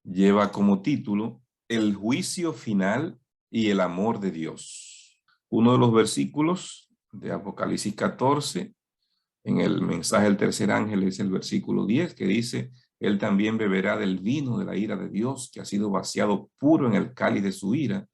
Lleva como título El juicio final y el amor de Dios. Uno de los versículos de Apocalipsis 14, en el mensaje del tercer ángel, es el versículo 10, que dice: Él también beberá del vino de la ira de Dios, que ha sido vaciado puro en el cáliz de su ira,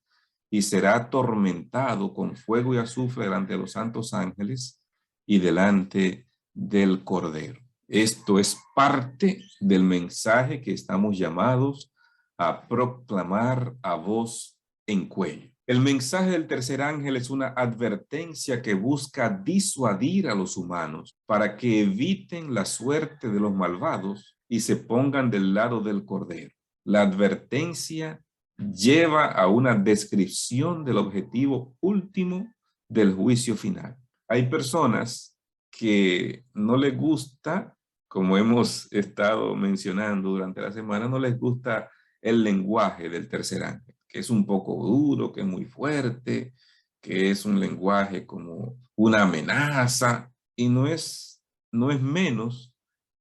y será atormentado con fuego y azufre delante de los santos ángeles y delante del Cordero. Esto es parte del mensaje que estamos llamados a proclamar a voz en cuello. El mensaje del tercer ángel es una advertencia que busca disuadir a los humanos para que eviten la suerte de los malvados y se pongan del lado del Cordero. La advertencia lleva a una descripción del objetivo último del juicio final. Hay personas que no les gusta, como hemos estado mencionando durante la semana, no les gusta el lenguaje del tercer ángel, que es un poco duro, que es muy fuerte, que es un lenguaje como una amenaza, y no es menos,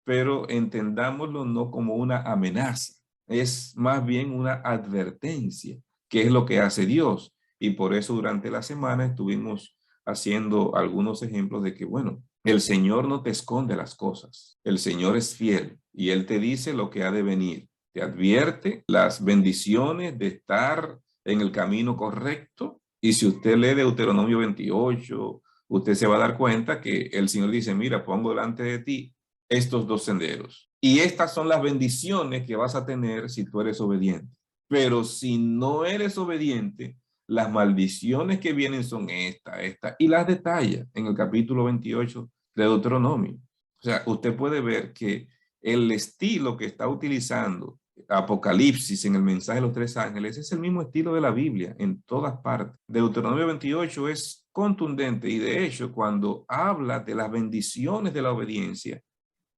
pero entendámoslo no como una amenaza, es más bien una advertencia, que es lo que hace Dios. Y por eso durante la semana estuvimos haciendo algunos ejemplos de que, bueno, el Señor no te esconde las cosas. El Señor es fiel y Él te dice lo que ha de venir. Te advierte las bendiciones de estar en el camino correcto. Y si usted lee Deuteronomio 28, usted se va a dar cuenta que el Señor dice: mira, pongo delante de ti estos dos senderos. Y estas son las bendiciones que vas a tener si tú eres obediente. Pero si no eres obediente, las maldiciones que vienen son esta, y las detalla en el capítulo 28 de Deuteronomio. O sea, usted puede ver que el estilo que está utilizando Apocalipsis en el mensaje de los tres ángeles es el mismo estilo de la Biblia en todas partes. Deuteronomio 28 es contundente y de hecho cuando habla de las bendiciones de la obediencia,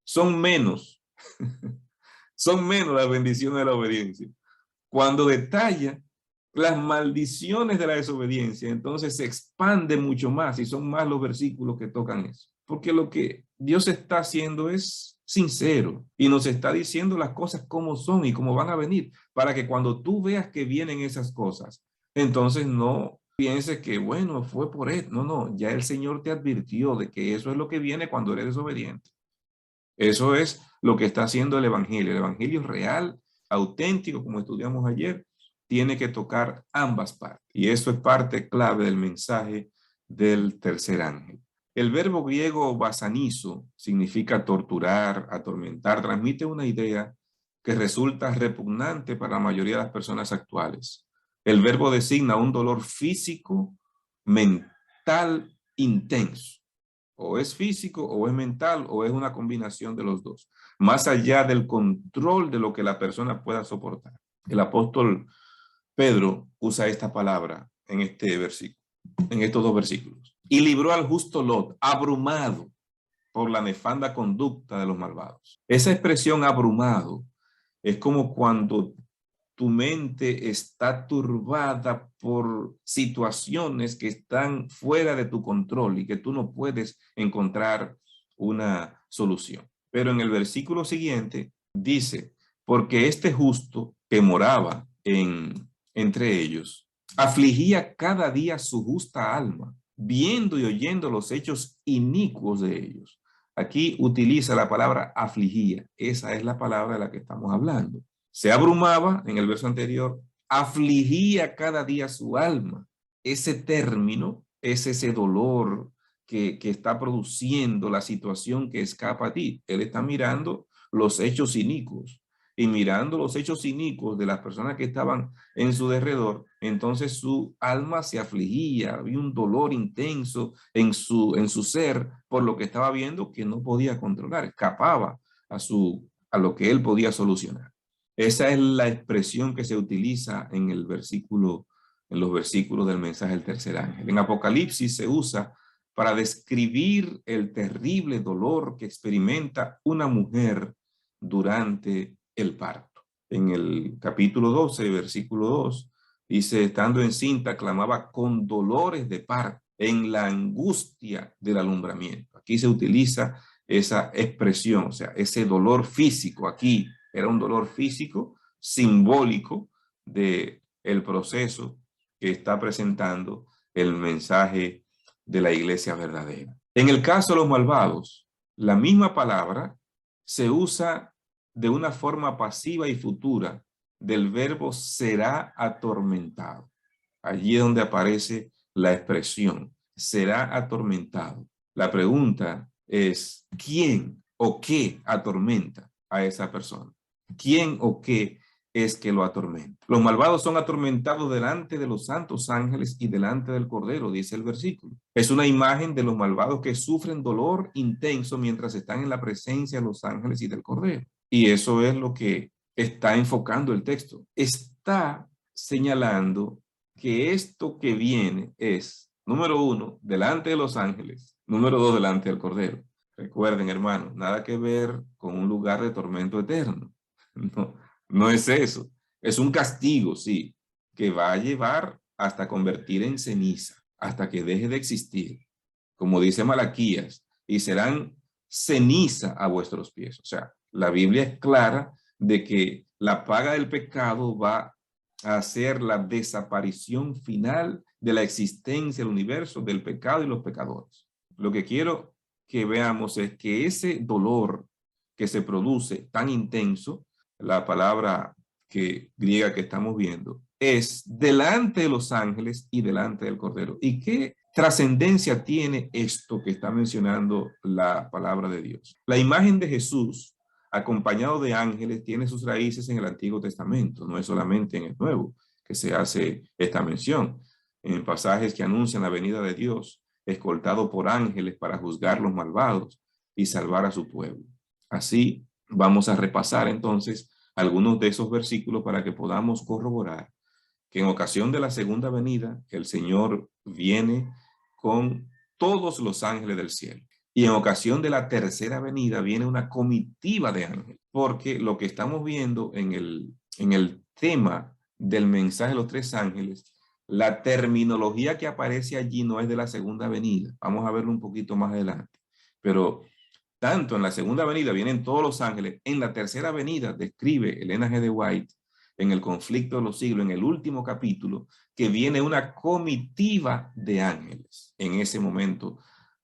son menos, son menos las bendiciones de la obediencia. Cuando detalla las maldiciones de la desobediencia, entonces se expande mucho más y son más los versículos que tocan eso. Porque lo que Dios está haciendo es sincero y nos está diciendo las cosas como son y cómo van a venir, para que cuando tú veas que vienen esas cosas, entonces no pienses que, bueno, fue por él. No, no, ya el Señor te advirtió de que eso es lo que viene cuando eres desobediente. Eso es lo que está haciendo el Evangelio. El Evangelio real, auténtico, como estudiamos ayer, tiene que tocar ambas partes. Y eso es parte clave del mensaje del tercer ángel. El verbo griego basanizo significa torturar, atormentar, transmite una idea que resulta repugnante para la mayoría de las personas actuales. El verbo designa un dolor físico, mental, intenso. O es físico, o es mental, o es una combinación de los dos, más allá del control de lo que la persona pueda soportar. El apóstol Pedro usa esta palabra en este versículo, en estos dos versículos. Y libró al justo Lot, abrumado por la nefanda conducta de los malvados. Esa expresión abrumado es como cuando tu mente está turbada por situaciones que están fuera de tu control y que tú no puedes encontrar una solución. Pero en el versículo siguiente dice: porque este justo que moraba entre ellos afligía cada día su justa alma, viendo y oyendo los hechos inicuos de ellos. Aquí utiliza la palabra afligía. Esa es la palabra de la que estamos hablando. Se abrumaba, en el verso anterior, afligía cada día su alma. Ese término es ese dolor que está produciendo la situación que escapa a ti. Él está mirando los hechos inicuos y mirando los hechos inicuos de las personas que estaban en su derredor, entonces su alma se afligía, había un dolor intenso en su ser por lo que estaba viendo que no podía controlar, escapaba a lo que él podía solucionar. Esa es la expresión que se utiliza en el versículo, en los versículos del mensaje del tercer ángel. En Apocalipsis se usa para describir el terrible dolor que experimenta una mujer durante el parto. En el capítulo 12, versículo 2, dice: estando encinta, clamaba con dolores de parto en la angustia del alumbramiento. Aquí se utiliza esa expresión, o sea, ese dolor físico aquí. Era un dolor físico simbólico de el proceso que está presentando el mensaje de la iglesia verdadera. En el caso de los malvados, la misma palabra se usa de una forma pasiva y futura del verbo será atormentado. Allí es donde aparece la expresión, será atormentado. La pregunta es, ¿quién o qué atormenta a esa persona? ¿Quién o qué es que lo atormenta? Los malvados son atormentados delante de los santos ángeles y delante del Cordero, dice el versículo. Es una imagen de los malvados que sufren dolor intenso mientras están en la presencia de los ángeles y del Cordero. Y eso es lo que está enfocando el texto. Está señalando que esto que viene es, número 1, delante de los ángeles, número 2, delante del Cordero. Recuerden, hermanos, nada que ver con un lugar de tormento eterno. No, no es eso. Es un castigo, sí, que va a llevar hasta convertir en ceniza, hasta que deje de existir. Como dice Malaquías, y serán ceniza a vuestros pies. O sea, la Biblia es clara de que la paga del pecado va a hacer la desaparición final de la existencia del universo, del pecado y los pecadores. Lo que quiero que veamos es que ese dolor que se produce tan intenso, la palabra griega que estamos viendo, es delante de los ángeles y delante del Cordero. ¿Y qué trascendencia tiene esto que está mencionando la palabra de Dios? La imagen de Jesús acompañado de ángeles tiene sus raíces en el Antiguo Testamento, no es solamente en el Nuevo que se hace esta mención. En pasajes que anuncian la venida de Dios, escoltado por ángeles para juzgar los malvados y salvar a su pueblo. Así vamos a repasar entonces algunos de esos versículos para que podamos corroborar que en ocasión de la segunda venida, el Señor viene con todos los ángeles del cielo. Y en ocasión de la tercera venida viene una comitiva de ángeles, porque lo que estamos viendo en el tema del mensaje de los tres ángeles, la terminología que aparece allí no es de la segunda venida. Vamos a verlo un poquito más adelante. Pero tanto en la segunda venida vienen todos los ángeles, en la tercera venida describe Elena G. de White en el conflicto de los siglos, en el último capítulo, que viene una comitiva de ángeles en ese momento,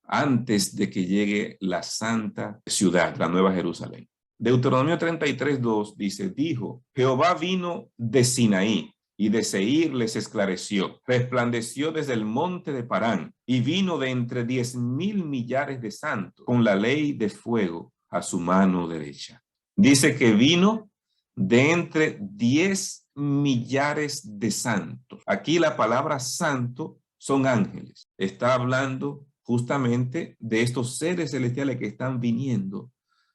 antes de que llegue la santa ciudad, la nueva Jerusalén. Deuteronomio 33:2 dice, dijo, Jehová vino de Sinaí, y de Seir les esclareció, resplandeció desde el monte de Parán, y vino de entre 10,000 millares de santos, con la ley de fuego a su mano derecha. Dice que vino de entre 10 millares de santos. Aquí la palabra santo son ángeles. Está hablando justamente de estos seres celestiales que están viniendo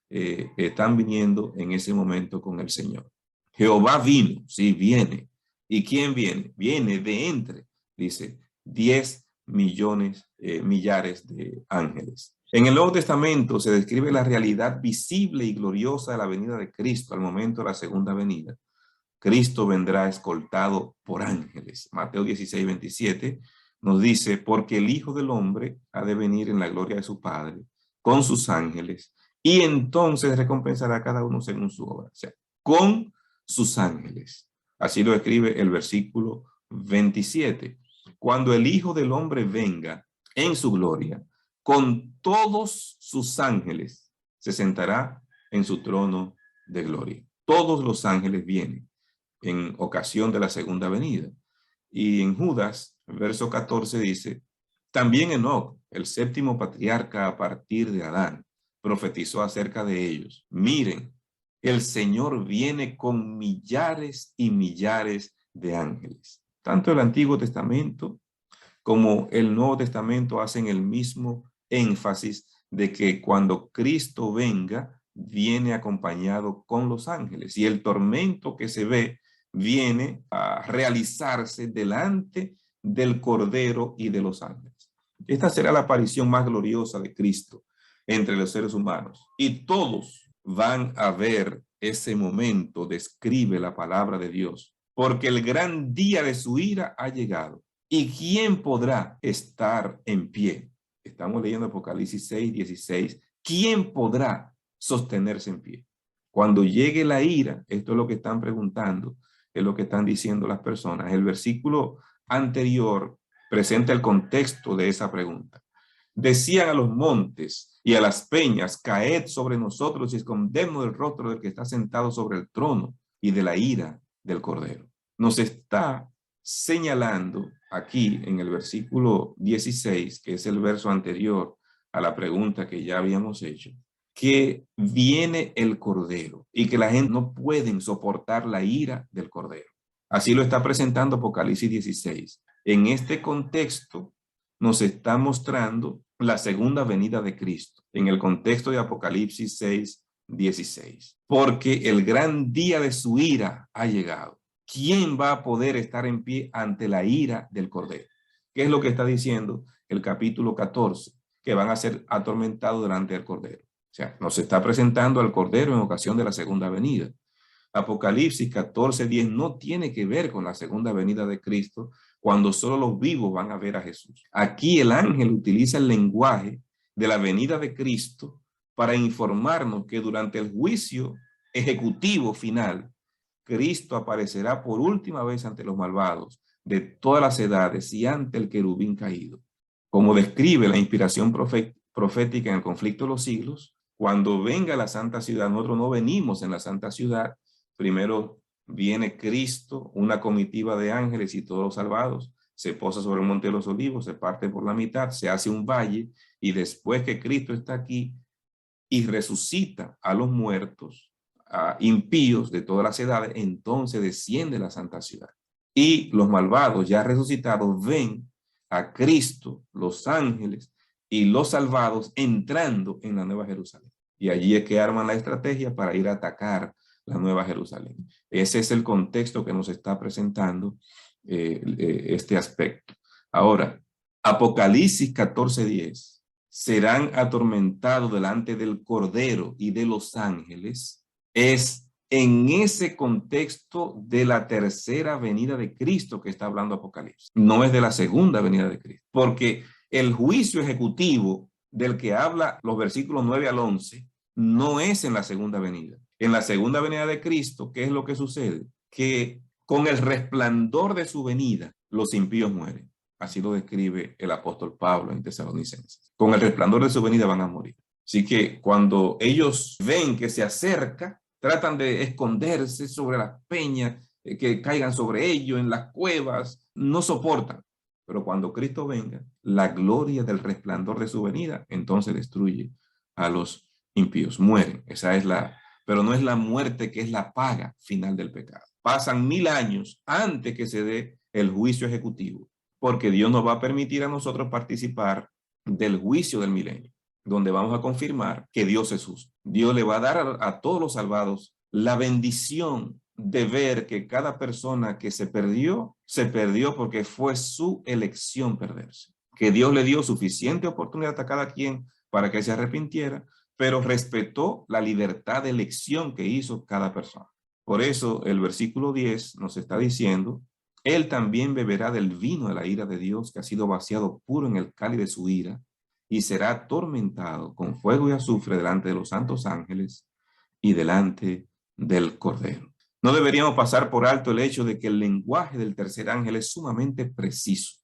en ese momento con el Señor. Jehová vino, sí, viene. ¿Y quién viene? Viene de entre, dice, 10 millones, millares de ángeles. En el Nuevo Testamento se describe la realidad visible y gloriosa de la venida de Cristo al momento de la segunda venida. Cristo vendrá escoltado por ángeles. Mateo 16:27 nos dice, porque el Hijo del Hombre ha de venir en la gloria de su Padre con sus ángeles y entonces recompensará a cada uno según su obra. O sea, con sus ángeles. Así lo escribe el versículo 27. Cuando el Hijo del Hombre venga en su gloria, con todos sus ángeles, se sentará en su trono de gloria. Todos los ángeles vienen en ocasión de la segunda venida. Y en Judas, verso 14 dice, también Enoc, el séptimo patriarca a partir de Adán, profetizó acerca de ellos. Miren, el Señor viene con millares y millares de ángeles. Tanto el Antiguo Testamento como el Nuevo Testamento hacen el mismo énfasis de que cuando Cristo venga, viene acompañado con los ángeles. Y el tormento que se ve viene a realizarse delante del Cordero y de los ángeles. Esta será la aparición más gloriosa de Cristo entre los seres humanos. Y todos van a ver ese momento, describe la palabra de Dios, porque el gran día de su ira ha llegado. ¿Y quién podrá estar en pie? Estamos leyendo Apocalipsis 6:16. ¿Quién podrá sostenerse en pie? Cuando llegue la ira, esto es lo que están preguntando, es lo que están diciendo las personas. El versículo anterior presenta el contexto de esa pregunta. Decían a los montes y a las peñas, caed sobre nosotros y escondemos el rostro del que está sentado sobre el trono y de la ira del Cordero. Nos está señalando aquí en el versículo 16, que es el verso anterior a la pregunta que ya habíamos hecho, que viene el Cordero y que la gente no pueden soportar la ira del Cordero. Así lo está presentando Apocalipsis 16. En este contexto nos está mostrando la segunda venida de Cristo, en el contexto de Apocalipsis 6, 16. Porque el gran día de su ira ha llegado. ¿Quién va a poder estar en pie ante la ira del Cordero? ¿Qué es lo que está diciendo el capítulo 14? Que van a ser atormentados delante del Cordero. O sea, nos está presentando al Cordero en ocasión de la segunda venida. Apocalipsis 14:10 no tiene que ver con la segunda venida de Cristo, cuando solo los vivos van a ver a Jesús. Aquí el ángel utiliza el lenguaje de la venida de Cristo para informarnos que durante el juicio ejecutivo final, Cristo aparecerá por última vez ante los malvados de todas las edades y ante el querubín caído. Como describe la inspiración profética en el conflicto de los siglos, cuando venga la santa ciudad, nosotros no venimos en la santa ciudad, primero viene Cristo, una comitiva de ángeles y todos los salvados, se posa sobre el monte de los olivos, se parte por la mitad, se hace un valle, y después que Cristo está aquí y resucita a los muertos, a impíos de todas las edades, entonces desciende la santa ciudad. Y los malvados ya resucitados ven a Cristo, los ángeles y los salvados entrando en la Nueva Jerusalén. Y allí es que arman la estrategia para ir a atacar la Nueva Jerusalén. Ese es el contexto que nos está presentando este aspecto. Ahora, Apocalipsis 14:10, serán atormentados delante del Cordero y de los ángeles, es en ese contexto de la tercera venida de Cristo que está hablando Apocalipsis. No es de la segunda venida de Cristo, porque el juicio ejecutivo del que habla los versículos 9 al 11 no es en la segunda venida. En la segunda venida de Cristo, ¿qué es lo que sucede? Que con el resplandor de su venida, los impíos mueren. Así lo describe el apóstol Pablo en Tesalonicenses. Con el resplandor de su venida van a morir. Así que cuando ellos ven que se acerca, tratan de esconderse sobre las peñas, que caigan sobre ellos en las cuevas, no soportan. Pero cuando Cristo venga, la gloria del resplandor de su venida, entonces destruye a los impíos. Mueren. Esa es pero no es la muerte que es la paga final del pecado. Pasan 1000 años antes que se dé el juicio ejecutivo, porque Dios nos va a permitir a nosotros participar del juicio del milenio, donde vamos a confirmar que Dios es justo. Dios le va a dar a todos los salvados la bendición de ver que cada persona que se perdió porque fue su elección perderse. Que Dios le dio suficiente oportunidad a cada quien para que se arrepintiera, pero respetó la libertad de elección que hizo cada persona. Por eso el versículo 10 nos está diciendo, él también beberá del vino de la ira de Dios que ha sido vaciado puro en el cáliz de su ira, y será atormentado con fuego y azufre delante de los santos ángeles y delante del Cordero. No deberíamos pasar por alto el hecho de que el lenguaje del tercer ángel es sumamente preciso.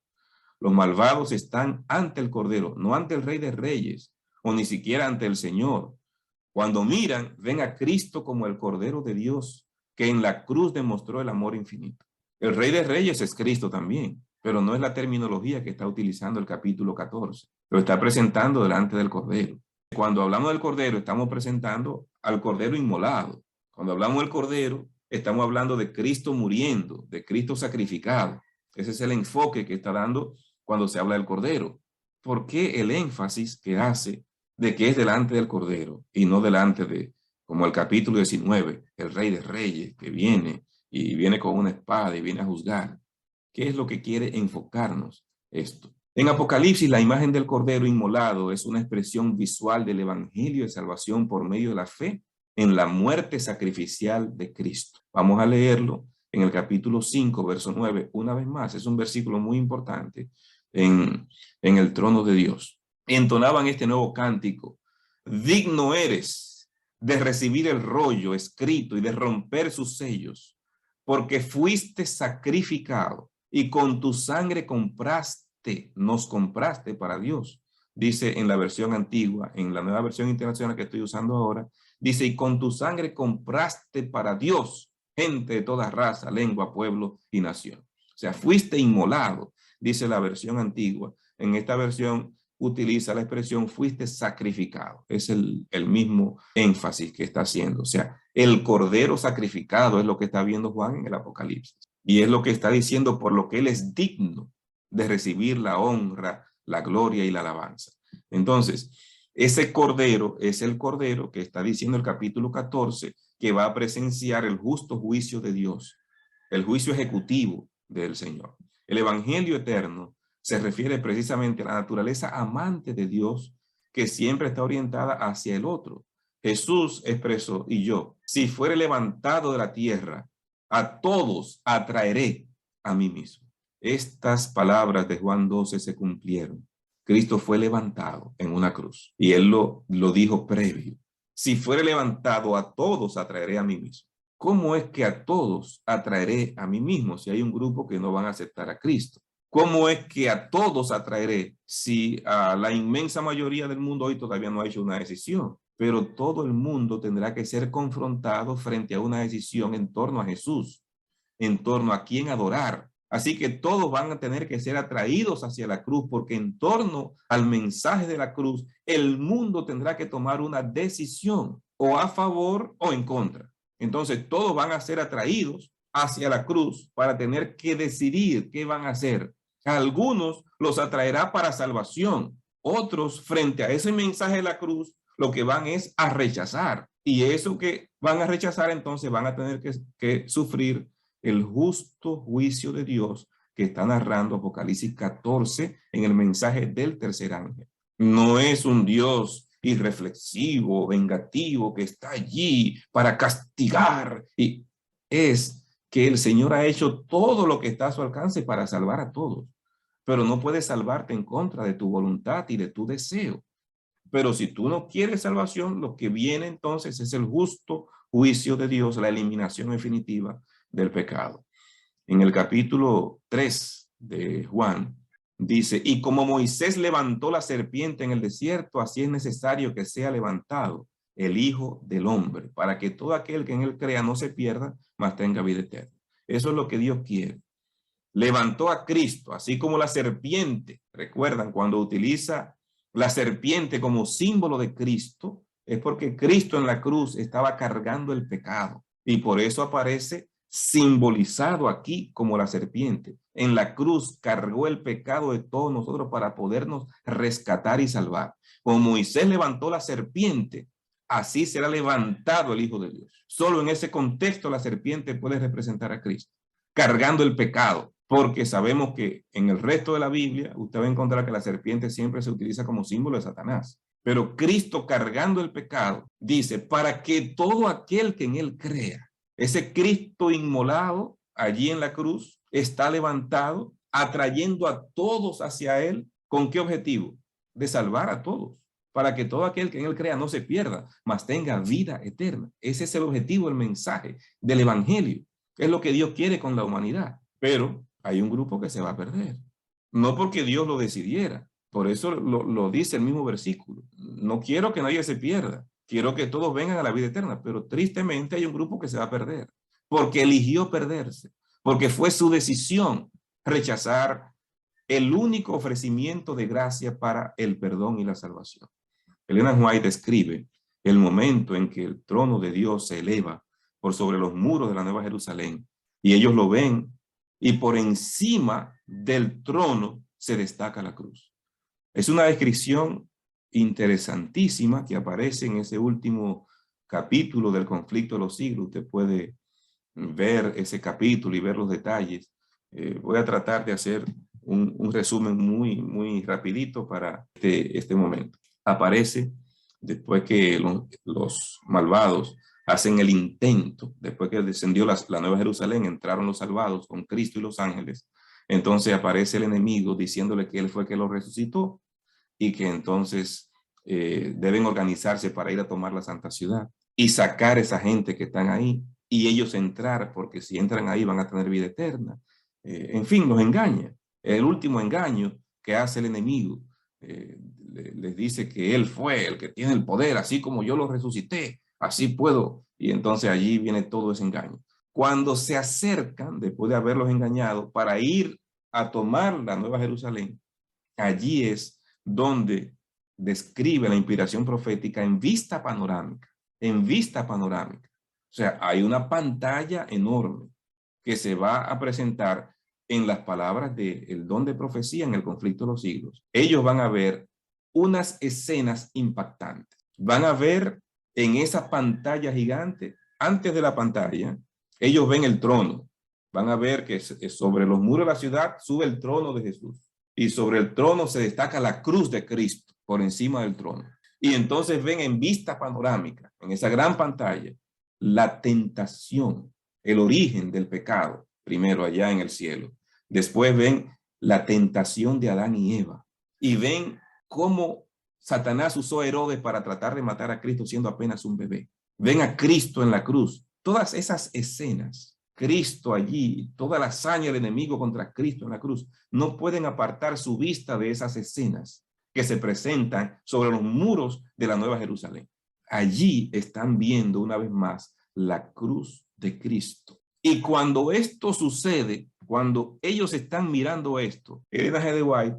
Los malvados están ante el Cordero, no ante el Rey de Reyes, o ni siquiera ante el Señor. Cuando miran, ven a Cristo como el Cordero de Dios, que en la cruz demostró el amor infinito. El Rey de Reyes es Cristo también, pero no es la terminología que está utilizando el capítulo 14. Lo está presentando delante del Cordero. Cuando hablamos del Cordero, estamos presentando al Cordero inmolado. Cuando hablamos del Cordero, estamos hablando de Cristo muriendo, de Cristo sacrificado. Ese es el enfoque que está dando cuando se habla del Cordero. ¿Por qué el énfasis que hace de que es delante del Cordero y no delante de, como el capítulo 19, el Rey de Reyes que viene y viene con una espada y viene a juzgar? ¿Qué es lo que quiere enfocarnos esto? En Apocalipsis, la imagen del Cordero inmolado es una expresión visual del evangelio de salvación por medio de la fe en la muerte sacrificial de Cristo. Vamos a leerlo en el capítulo 5, verso 9, una vez más. Es un versículo muy importante en el trono de Dios. Entonaban este nuevo cántico: digno eres, de recibir el rollo escrito y de romper sus sellos, porque fuiste sacrificado y con tu sangre compraste, nos compraste para Dios. Dice en la versión antigua, en la nueva versión internacional que estoy usando ahora, dice, y con tu sangre compraste para Dios gente de toda raza, lengua, pueblo y nación. O sea, fuiste inmolado, dice la versión antigua. En esta versión utiliza la expresión fuiste sacrificado. Es el mismo énfasis que está haciendo. O sea, el cordero sacrificado es lo que está viendo Juan en el Apocalipsis. Y es lo que está diciendo por lo que él es digno de recibir la honra, la gloria y la alabanza. Entonces, ese cordero es el cordero que está diciendo el capítulo 14, que va a presenciar el justo juicio de Dios, el juicio ejecutivo del Señor. El evangelio eterno se refiere precisamente a la naturaleza amante de Dios que siempre está orientada hacia el otro. Jesús expresó, y yo, si fuere levantado de la tierra, a todos atraeré a mí mismo. Estas palabras de Juan 12 se cumplieron. Cristo fue levantado en una cruz y él lo dijo previo. Si fuere levantado, a todos atraeré a mí mismo. ¿Cómo es que a todos atraeré a mí mismo si hay un grupo que no van a aceptar a Cristo? ¿Cómo es que a todos atraeré si a la inmensa mayoría del mundo hoy todavía no ha hecho una decisión? Pero todo el mundo tendrá que ser confrontado frente a una decisión en torno a Jesús, en torno a quién adorar. Así que todos van a tener que ser atraídos hacia la cruz, porque en torno al mensaje de la cruz, el mundo tendrá que tomar una decisión, o a favor o en contra. Entonces todos van a ser atraídos hacia la cruz para tener que decidir qué van a hacer. A algunos los atraerá para salvación, otros frente a ese mensaje de la cruz lo que van es a rechazar, y eso que van a rechazar entonces van a tener que sufrir el justo juicio de Dios que está narrando Apocalipsis 14 en el mensaje del tercer ángel. No es un Dios irreflexivo, vengativo, que está allí para castigar, y es que el Señor ha hecho todo lo que está a su alcance para salvar a todos, pero no puede salvarte en contra de tu voluntad y de tu deseo. Pero si tú no quieres salvación, lo que viene entonces es el justo juicio de Dios, la eliminación definitiva del pecado. En el capítulo 3 de Juan, dice, y como Moisés levantó la serpiente en el desierto, así es necesario que sea levantado el Hijo del Hombre, para que todo aquel que en él crea no se pierda, mas tenga vida eterna. Eso es lo que Dios quiere. Levantó a Cristo, así como la serpiente. Recuerdan, cuando utiliza la serpiente como símbolo de Cristo, es porque Cristo en la cruz estaba cargando el pecado, y por eso aparece simbolizado aquí como la serpiente. En la cruz cargó el pecado de todos nosotros para podernos rescatar y salvar. Como Moisés levantó la serpiente, así será levantado el Hijo de Dios. Solo en ese contexto la serpiente puede representar a Cristo, cargando el pecado, porque sabemos que en el resto de la Biblia usted va a encontrar que la serpiente siempre se utiliza como símbolo de Satanás. Pero Cristo cargando el pecado dice, para que todo aquel que en él crea, ese Cristo inmolado allí en la cruz está levantado, atrayendo a todos hacia él. ¿Con qué objetivo? De salvar a todos, para que todo aquel que en él crea no se pierda, mas tenga vida eterna. Ese es el objetivo, el mensaje del evangelio. Es lo que Dios quiere con la humanidad. Pero hay un grupo que se va a perder. No porque Dios lo decidiera. Por eso lo dice el mismo versículo. No quiero que nadie se pierda. Quiero que todos vengan a la vida eterna. Pero tristemente hay un grupo que se va a perder. Porque eligió perderse. Porque fue su decisión rechazar el único ofrecimiento de gracia para el perdón y la salvación. Elena White describe el momento en que el trono de Dios se eleva por sobre los muros de la Nueva Jerusalén y ellos lo ven, y por encima del trono se destaca la cruz. Es una descripción interesantísima que aparece en ese último capítulo del conflicto de los siglos. Usted puede ver ese capítulo y ver los detalles. Voy a tratar de hacer un resumen muy rapidito para este momento. Aparece después que los malvados hacen el intento, después que descendió la Nueva Jerusalén, entraron los salvados con Cristo y los ángeles. Entonces aparece el enemigo diciéndole que él fue que lo resucitó y que entonces deben organizarse para ir a tomar la santa ciudad. y sacar a esa gente que están ahí y ellos entrar, porque si entran ahí van a tener vida eterna. En fin, los engaña. El último engaño que hace el enemigo. Les dice que él fue el que tiene el poder, así como yo lo resucité, así puedo. Y entonces allí viene todo ese engaño. Cuando se acercan, después de haberlos engañado, para ir a tomar la Nueva Jerusalén, allí es donde describe la inspiración profética en vista panorámica, en vista panorámica. O sea, hay una pantalla enorme que se va a presentar en las palabras del don de profecía en el conflicto de los siglos. Ellos van a ver unas escenas impactantes. Van a ver en esa pantalla gigante, antes de la pantalla, ellos ven el trono. Van a ver que sobre los muros de la ciudad sube el trono de Jesús. Y sobre el trono se destaca la cruz de Cristo por encima del trono. Y entonces ven en vista panorámica, en esa gran pantalla, la tentación, el origen del pecado, primero allá en el cielo. Después ven la tentación de Adán y Eva. Y ven cómo Satanás usó a Herodes para tratar de matar a Cristo siendo apenas un bebé. Ven a Cristo en la cruz. Todas esas escenas, Cristo allí, toda la hazaña del enemigo contra Cristo en la cruz, no pueden apartar su vista de esas escenas que se presentan sobre los muros de la Nueva Jerusalén. Allí están viendo una vez más la cruz de Cristo. Y cuando esto sucede, cuando ellos están mirando esto, Ellen G. de White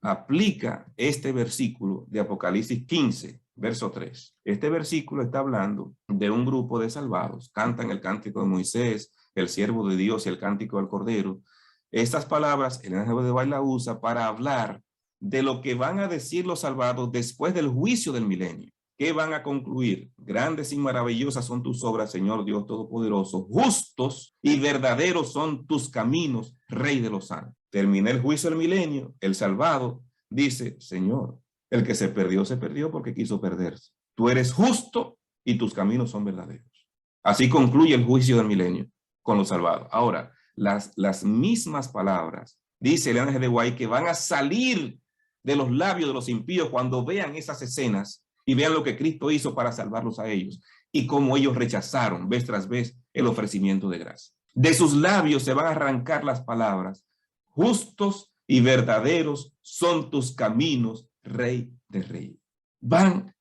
aplica este versículo de Apocalipsis 15, verso 3. Este versículo está hablando de un grupo de salvados. Cantan el cántico de Moisés, el siervo de Dios y el cántico del Cordero. Estas palabras, Ellen G. de White la usa para hablar de lo que van a decir los salvados después del juicio del milenio. ¿Qué van a concluir? Grandes y maravillosas son tus obras, Señor Dios Todopoderoso. Justos y verdaderos son tus caminos, Rey de los santos. Termina el juicio del milenio. El salvado dice, Señor, el que se perdió porque quiso perderse. Tú eres justo y tus caminos son verdaderos. Así concluye el juicio del milenio con los salvados. Ahora, las mismas palabras, dice el ángel de White, que van a salir de los labios de los impíos cuando vean esas escenas y vean lo que Cristo hizo para salvarlos a ellos y cómo ellos rechazaron vez tras vez el ofrecimiento de gracia. De sus labios se van a arrancar las palabras, justos y verdaderos son tus caminos, Rey de Reyes. Van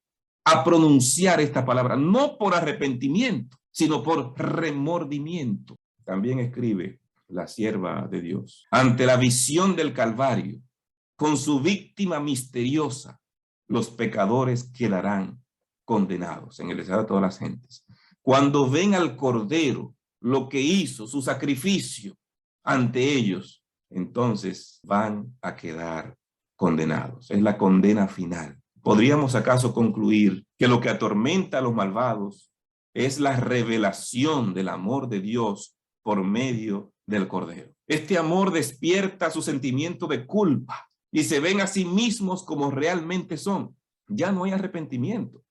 a pronunciar esta palabra, no por arrepentimiento, sino por remordimiento. También escribe la sierva de Dios, ante la visión del Calvario, con su víctima misteriosa, los pecadores quedarán condenados en el estado de todas las gentes. Cuando ven al Cordero, lo que hizo, su sacrificio ante ellos, entonces van a quedar condenados. Es la condena final. ¿Podríamos acaso concluir que lo que atormenta a los malvados es la revelación del amor de Dios por medio del Cordero? Este amor despierta su sentimiento de culpa y se ven a sí mismos como realmente son. Ya no hay arrepentimiento.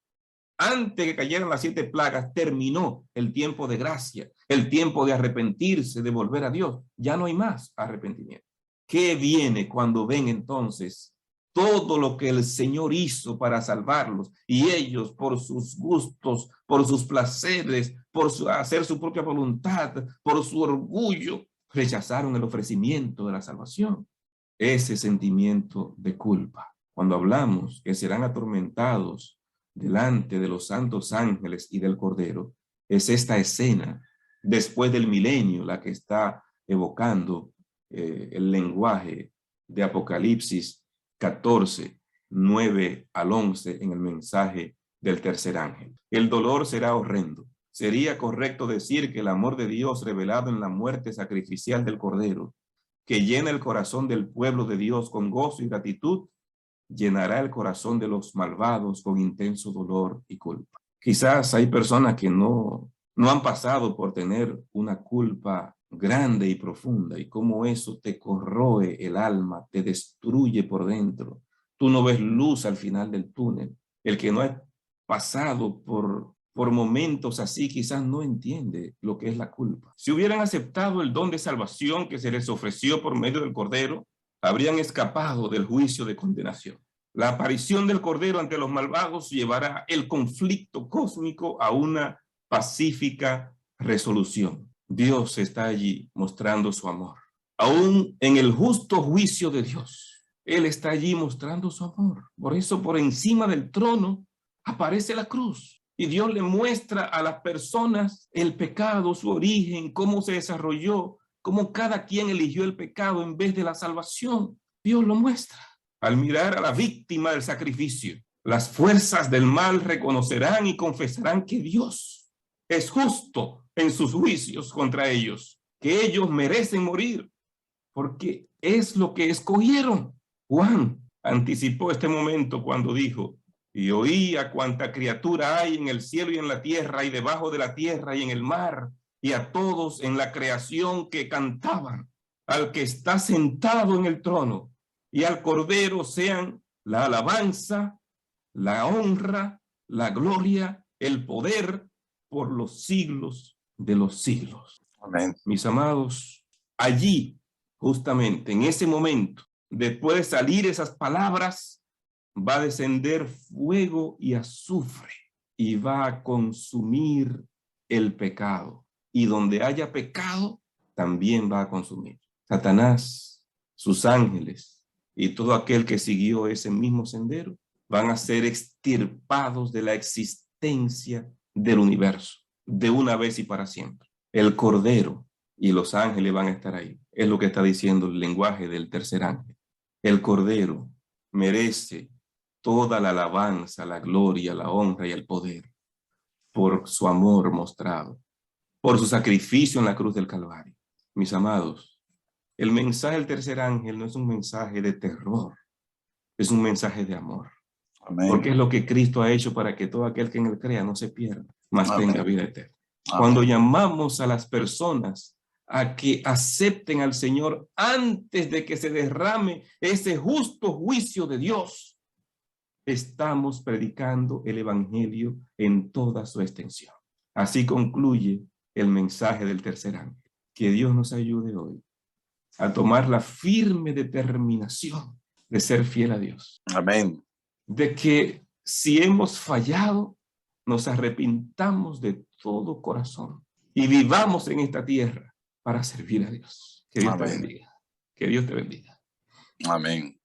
Antes que cayeran las 7 plagas, terminó el tiempo de gracia, el tiempo de arrepentirse, de volver a Dios. Ya no hay más arrepentimiento. ¿Qué viene cuando ven entonces todo lo que el Señor hizo para salvarlos y ellos por sus gustos, por sus placeres, por hacer su propia voluntad, por su orgullo, rechazaron el ofrecimiento de la salvación? Ese sentimiento de culpa. Cuando hablamos que serán atormentados delante de los santos ángeles y del Cordero, es esta escena después del milenio la que está evocando el lenguaje de Apocalipsis 14, 9 al 11 en el mensaje del tercer ángel. El dolor será horrendo. Sería correcto decir que el amor de Dios revelado en la muerte sacrificial del Cordero, que llena el corazón del pueblo de Dios con gozo y gratitud, llenará el corazón de los malvados con intenso dolor y culpa. Quizás hay personas que no han pasado por tener una culpa grande y profunda, y cómo eso te corroe el alma, te destruye por dentro. Tú no ves luz al final del túnel. El que no ha pasado por momentos así quizás no entiende lo que es la culpa. Si hubieran aceptado el don de salvación que se les ofreció por medio del Cordero, habrían escapado del juicio de condenación. La aparición del Cordero ante los malvados llevará el conflicto cósmico a una pacífica resolución. Dios está allí mostrando su amor. Aún en el justo juicio de Dios, Él está allí mostrando su amor. Por eso, por encima del trono aparece la cruz. Y Dios le muestra a las personas el pecado, su origen, cómo se desarrolló, cómo cada quien eligió el pecado en vez de la salvación. Dios lo muestra. Al mirar a la víctima del sacrificio, las fuerzas del mal reconocerán y confesarán que Dios es justo en sus juicios contra ellos, que ellos merecen morir, porque es lo que escogieron. Juan anticipó este momento cuando dijo: y oí a cuanta criatura hay en el cielo y en la tierra y debajo de la tierra y en el mar, y a todos en la creación que cantaban al que está sentado en el trono y al Cordero sean la alabanza, la honra, la gloria, el poder por los siglos de los siglos. Amén. Mis amados, allí, justamente en ese momento, después de salir esas palabras, va a descender fuego y azufre y va a consumir el pecado. Y donde haya pecado, también va a consumir. Satanás, sus ángeles y todo aquel que siguió ese mismo sendero van a ser extirpados de la existencia del universo, de una vez y para siempre. El Cordero y los ángeles van a estar ahí. Es lo que está diciendo el lenguaje del tercer ángel. El Cordero merece toda la alabanza, la gloria, la honra y el poder por su amor mostrado, por su sacrificio en la cruz del Calvario. Mis amados, el mensaje del tercer ángel no es un mensaje de terror, es un mensaje de amor. Amén. Porque es lo que Cristo ha hecho para que todo aquel que en él crea no se pierda, mas Amén. tenga vida eterna. Amén. Cuando llamamos a las personas a que acepten al Señor antes de que se derrame ese justo juicio de Dios, estamos predicando el evangelio en toda su extensión. Así concluye el mensaje del tercer ángel. Que Dios nos ayude hoy a tomar la firme determinación de ser fiel a Dios. Amén. De que si hemos fallado, nos arrepintamos de todo corazón y vivamos en esta tierra para servir a Dios. Que Dios te bendiga. Que Dios te bendiga. Amén.